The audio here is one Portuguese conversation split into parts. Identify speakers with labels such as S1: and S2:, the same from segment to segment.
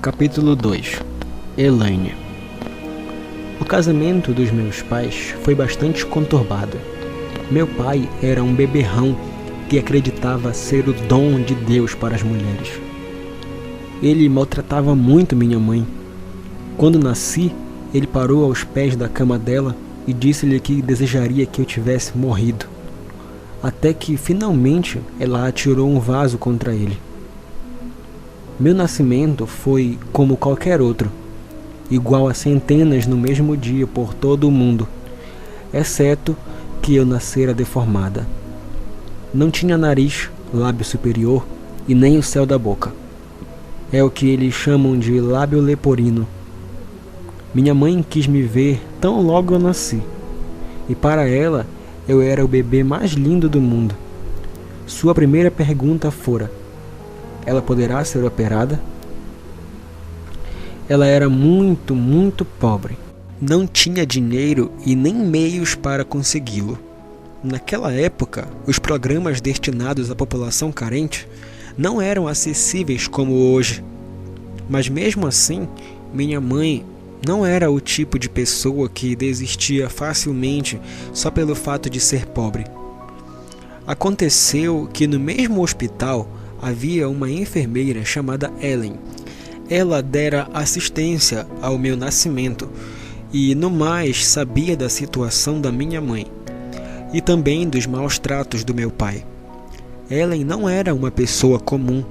S1: Capítulo 2. Elaine. O casamento dos meus pais foi bastante conturbado. Meu pai era um beberrão que acreditava ser o dom de Deus para as mulheres. Ele maltratava muito minha mãe. Quando nasci, ele parou aos pés da cama dela e disse-lhe que desejaria que eu tivesse morrido. Até que, finalmente, ela atirou um vaso contra ele. Meu nascimento foi como qualquer outro, igual a centenas no mesmo dia por todo o mundo, exceto que eu nascera deformada. Não tinha nariz, lábio superior e nem o céu da boca. É o que eles chamam de lábio leporino. Minha mãe quis me ver tão logo eu nasci, e para ela eu era o bebê mais lindo do mundo. Sua primeira pergunta fora: ela poderá ser operada? Ela era muito pobre. Não tinha dinheiro e nem meios para consegui-lo. Naquela época, os programas destinados à população carente não eram acessíveis como hoje. Mas mesmo assim, minha mãe não era o tipo de pessoa que desistia facilmente só pelo fato de ser pobre. Aconteceu que no mesmo hospital havia uma enfermeira chamada Ellen. Ela dera assistência ao meu nascimento e, no mais, sabia da situação da minha mãe e também dos maus tratos do meu pai. Ellen não era uma pessoa comum.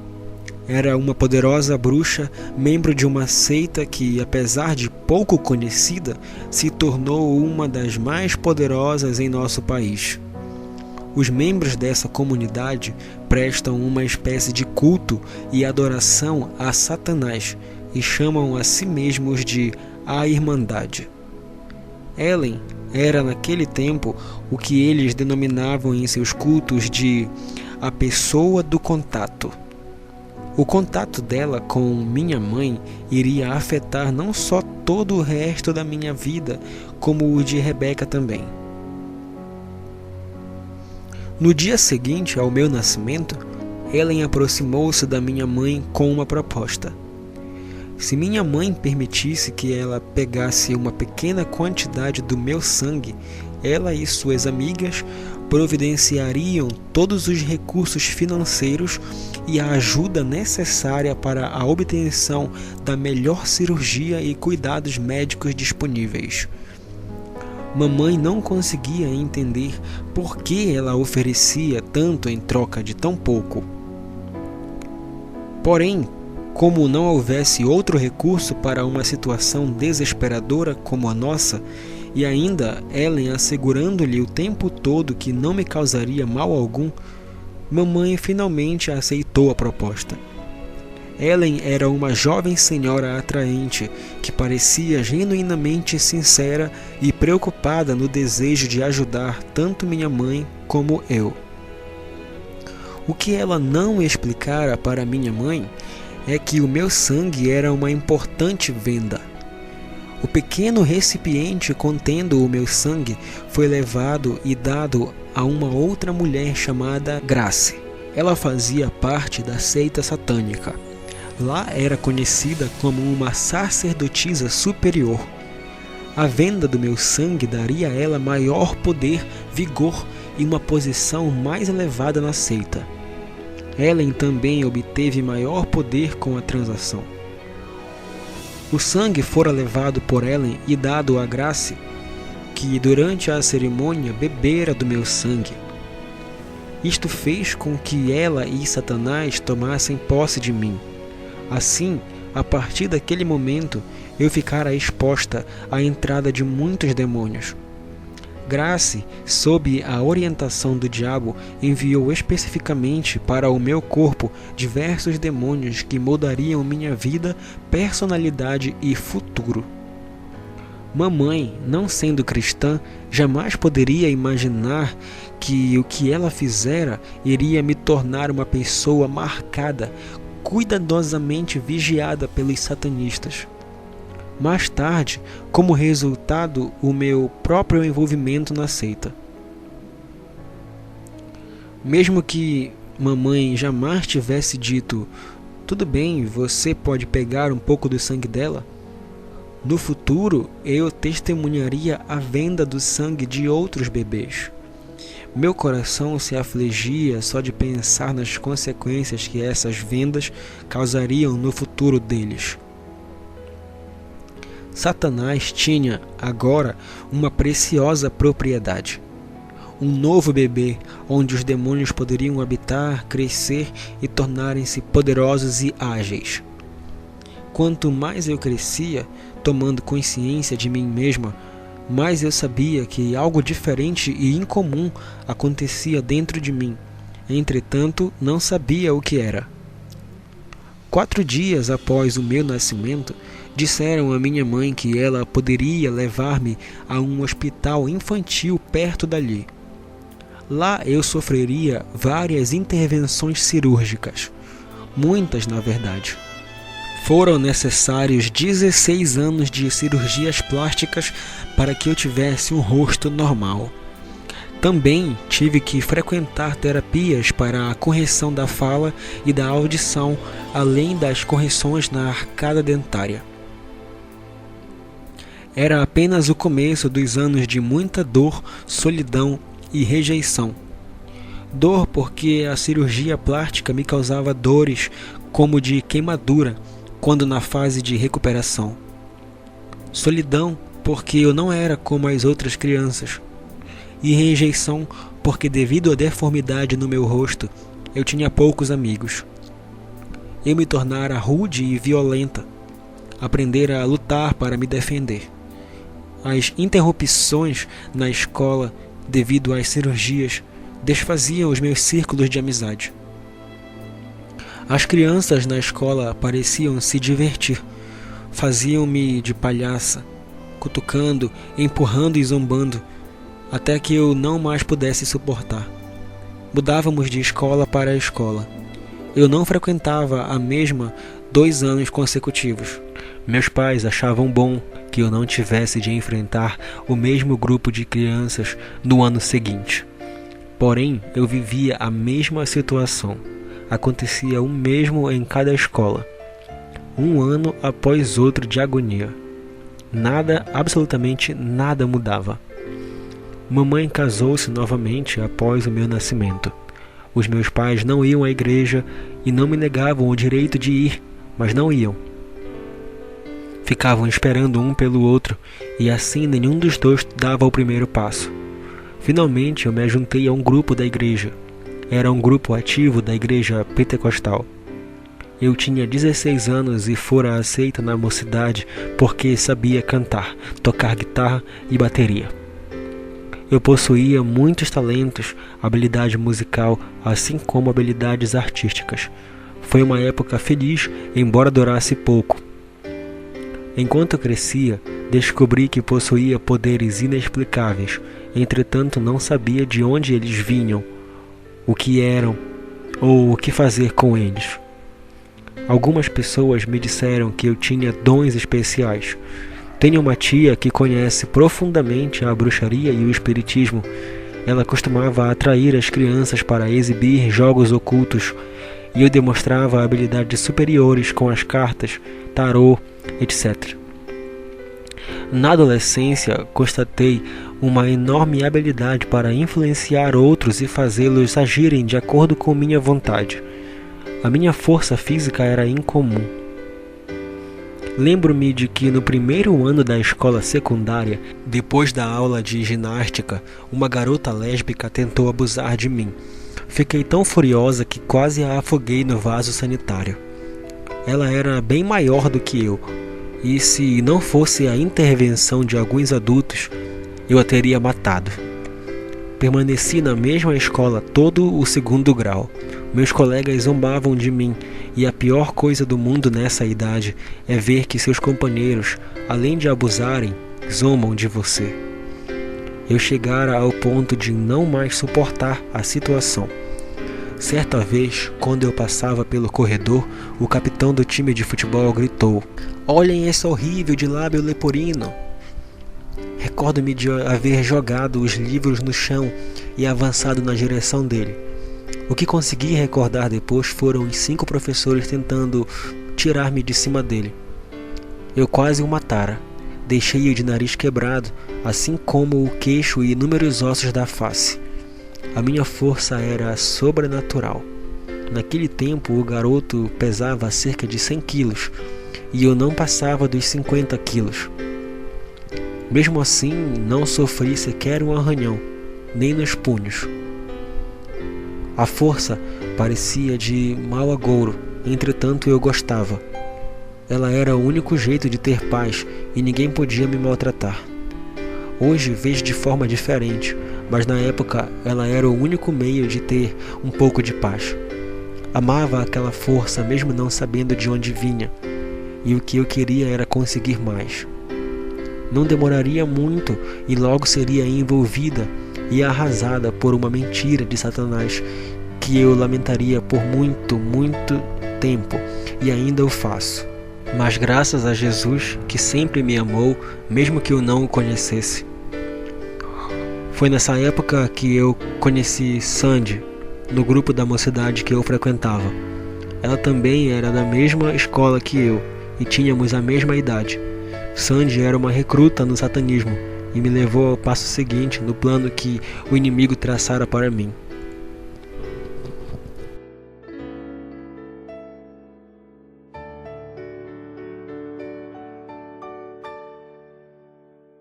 S1: Era uma poderosa bruxa, membro de uma seita que, apesar de pouco conhecida, se tornou uma das mais poderosas em nosso país. Os membros dessa comunidade prestam uma espécie de culto e adoração a Satanás e chamam a si mesmos de a Irmandade. Ellen era naquele tempo o que eles denominavam em seus cultos de a pessoa do contato. O contato dela com minha mãe iria afetar não só todo o resto da minha vida, como o de Rebecca também. No dia seguinte ao meu nascimento, Ellen aproximou-se da minha mãe com uma proposta. Se minha mãe permitisse que ela pegasse uma pequena quantidade do meu sangue, ela e suas amigas providenciariam todos os recursos financeiros e a ajuda necessária para a obtenção da melhor cirurgia e cuidados médicos disponíveis. Mamãe não conseguia entender por que ela oferecia tanto em troca de tão pouco. Porém, como não houvesse outro recurso para uma situação desesperadora como a nossa, e ainda Ellen assegurando-lhe o tempo todo que não me causaria mal algum, mamãe finalmente aceitou a proposta. Ellen era uma jovem senhora atraente, que parecia genuinamente sincera e preocupada no desejo de ajudar tanto minha mãe como eu. O que ela não explicara para minha mãe é que o meu sangue era uma importante venda. O pequeno recipiente contendo o meu sangue foi levado e dado a uma outra mulher chamada Grace. Ela fazia parte da seita satânica. Lá era conhecida como uma sacerdotisa superior. A venda do meu sangue daria a ela maior poder, vigor e uma posição mais elevada na seita. Ellen também obteve maior poder com a transação. O sangue fora levado por Ellen e dado a Grace, que durante a cerimônia bebera do meu sangue. Isto fez com que ela e Satanás tomassem posse de mim. Assim, a partir daquele momento, eu ficara exposta à entrada de muitos demônios. Grace, sob a orientação do diabo, enviou especificamente para o meu corpo diversos demônios que mudariam minha vida, personalidade e futuro. Mamãe, não sendo cristã, jamais poderia imaginar que o que ela fizera iria me tornar uma pessoa marcada, cuidadosamente vigiada pelos satanistas. Mais tarde, como resultado, o meu próprio envolvimento na seita. Mesmo que mamãe jamais tivesse dito Tudo bem, você pode pegar um pouco do sangue dela? No futuro, eu testemunharia a venda do sangue de outros bebês. Meu coração se afligia só de pensar nas consequências que essas vendas causariam no futuro deles. Satanás tinha, agora, uma preciosa propriedade. Um novo bebê, onde os demônios poderiam habitar, crescer e tornarem-se poderosos e ágeis. Quanto mais eu crescia, tomando consciência de mim mesma, mais eu sabia que algo diferente e incomum acontecia dentro de mim. Entretanto, não sabia o que era. 4 dias após o meu nascimento, disseram à minha mãe que ela poderia levar-me a um hospital infantil perto dali. Lá eu sofreria várias intervenções cirúrgicas, muitas na verdade. Foram necessários 16 anos de cirurgias plásticas para que eu tivesse um rosto normal. Também tive que frequentar terapias para a correção da fala e da audição, além das correções na arcada dentária. Era apenas o começo dos anos de muita dor, solidão e rejeição. Dor porque a cirurgia plástica me causava dores como de queimadura quando na fase de recuperação. Solidão porque eu não era como as outras crianças. E rejeição porque devido à deformidade no meu rosto, eu tinha poucos amigos. Eu me tornara rude e violenta, aprendera a lutar para me defender. As interrupções na escola devido às cirurgias desfaziam os meus círculos de amizade. As crianças na escola pareciam se divertir, faziam-me de palhaça, cutucando, empurrando e zombando, até que eu não mais pudesse suportar. Mudávamos de escola para escola. Eu não frequentava a mesma 2 anos consecutivos. Meus pais achavam bom que eu não tivesse de enfrentar o mesmo grupo de crianças no ano seguinte. Porém, eu vivia a mesma situação. Acontecia o mesmo em cada escola. Um ano após outro de agonia. Nada, absolutamente nada mudava. Mamãe casou-se novamente após o meu nascimento. Os meus pais não iam à igreja e não me negavam o direito de ir, mas não iam. Ficavam esperando um pelo outro e assim nenhum dos dois dava o primeiro passo. Finalmente eu me juntei a um grupo da igreja. Era um grupo ativo da igreja pentecostal. Eu tinha 16 anos e fora aceita na mocidade porque sabia cantar, tocar guitarra e bateria. Eu possuía muitos talentos, habilidade musical, assim como habilidades artísticas. Foi uma época feliz, embora durasse pouco. Enquanto eu crescia, descobri que possuía poderes inexplicáveis, entretanto não sabia de onde eles vinham, o que eram ou o que fazer com eles. Algumas pessoas me disseram que eu tinha dons especiais. Tenho uma tia que conhece profundamente a bruxaria e o espiritismo. Ela costumava atrair as crianças para exibir jogos ocultos e eu demonstrava habilidades superiores com as cartas, tarô, etc. Na adolescência, constatei uma enorme habilidade para influenciar outros e fazê-los agirem de acordo com minha vontade. A minha força física era incomum. Lembro-me de que no primeiro ano da escola secundária, depois da aula de ginástica, uma garota lésbica tentou abusar de mim. Fiquei tão furiosa que quase a afoguei no vaso sanitário. Ela era bem maior do que eu, e se não fosse a intervenção de alguns adultos, eu a teria matado. Permaneci na mesma escola todo o 2º grau. Meus colegas zombavam de mim, e a pior coisa do mundo nessa idade é ver que seus companheiros, além de abusarem, zombam de você. Eu chegara ao ponto de não mais suportar a situação. Certa vez, quando eu passava pelo corredor, o capitão do time de futebol gritou: "Olhem esse horrível de lábio leporino!" Recordo-me de haver jogado os livros no chão e avançado na direção dele. O que consegui recordar depois foram os 5 professores tentando tirar-me de cima dele. Eu quase o matara. Deixei-o de nariz quebrado, assim como o queixo e inúmeros ossos da face. A minha força era sobrenatural. Naquele tempo, o garoto pesava cerca de 100 quilos e eu não passava dos 50 quilos. Mesmo assim, não sofri sequer um arranhão, nem nos punhos. A força parecia de mau agouro, entretanto eu gostava. Ela era o único jeito de ter paz e ninguém podia me maltratar. Hoje vejo de forma diferente, mas na época ela era o único meio de ter um pouco de paz. Amava aquela força mesmo não sabendo de onde vinha, e o que eu queria era conseguir mais. Não demoraria muito e logo seria envolvida e arrasada por uma mentira de Satanás que eu lamentaria por muito, muito tempo, e ainda o faço. Mas graças a Jesus, que sempre me amou, mesmo que eu não o conhecesse. Foi nessa época que eu conheci Sandy, no grupo da mocidade que eu frequentava. Ela também era da mesma escola que eu, e tínhamos a mesma idade. Sandy era uma recruta no satanismo, e me levou ao passo seguinte no plano que o inimigo traçara para mim.